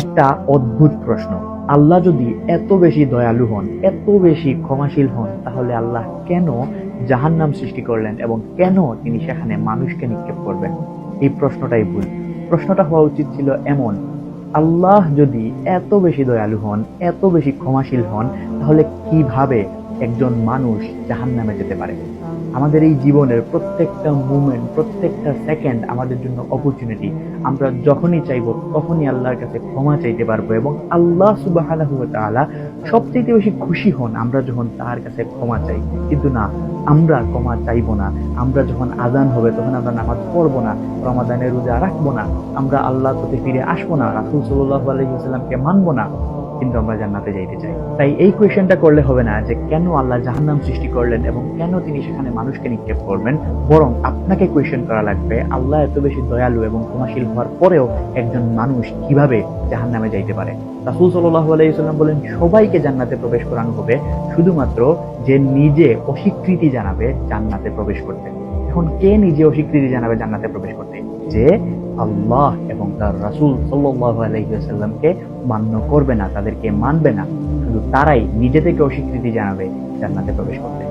একটা অদ্ভুত প্রশ্ন, আল্লাহ যদি এত বেশি দয়ালু হন, এত বেশি ক্ষমাশীল হন, তাহলে আল্লাহ কেন জাহান্নাম সৃষ্টি করলেন এবং কেন তিনি সেখানে মানুষকে নিক্ষেপ করবেন? এই প্রশ্নটাই ভুল। প্রশ্নটা হওয়া উচিত ছিল এমন, আল্লাহ যদি এত বেশি দয়ালু হন, এত বেশি ক্ষমাশীল হন, তাহলে কিভাবে একজন মানুষ জাহান্নামে যেতে পারে? আমাদের এই জীবনের প্রত্যেকটা মুমেন্ট, প্রত্যেকটা সেকেন্ড আমাদের জন্য অপরচুনিটি। আমরা যখনই চাইবো তখনই আল্লাহর কাছে ক্ষমা চাইতে পারবো, এবং আল্লাহ সুবহানাহু ওয়া তাআলা সবচেয়ে বেশি খুশি হন আমরা যখন তার কাছে ক্ষমা চাই। কিন্তু না, আমরা ক্ষমা চাইবো না। আমরা যখন আজান হবে তখন আমরা নামাজ পড়বো না, রমাদানের রোজা রাখবো না, আমরা আল্লাহর প্রতি ফিরে আসবো না, রাসূল সাল্লাল্লাহু আলাইহি ওয়াসাল্লামকে মানবো না, কিন্তু আমরা জান্নাতে যাইতে চাই। তাই এই কোয়েশ্চেনটা করলে হবে না যে কেন আল্লাহ জাহান্নাম সৃষ্টি করলেন এবং কেন তিনি সেখানে মানুষকে নিক্ষেপ করবেন, বরং আপনাকে কোয়েশ্চেন করা লাগবে, আল্লাহ এত বেশি দয়ালু এবং ক্ষমাশীল হওয়ার পরেও একজন মানুষ কিভাবে জাহান্নামে যাইতে পারে? রাসূল সাল্লাল্লাহু আলাইহি ওয়াসাল্লাম বলেন, সবাইকে জান্নাতে প্রবেশ করানো হবে, শুধুমাত্র যে নিজে অস্বীকৃতি জানাবে জান্নাতে প্রবেশ করতে। এখন কে নিজে অস্বীকৃতি জানাবে জান্নাতে প্রবেশ করতে? যে আল্লাহ এবং তার রাসূল সাল্লাল্লাহু আলাইহি ওয়াসাল্লামকে মান্য করবে না, তাদেরকে মানবে না, শুধু তারাই নিজে থেকে অস্বীকৃতি জানাবে জান্নাতে প্রবেশ করতে।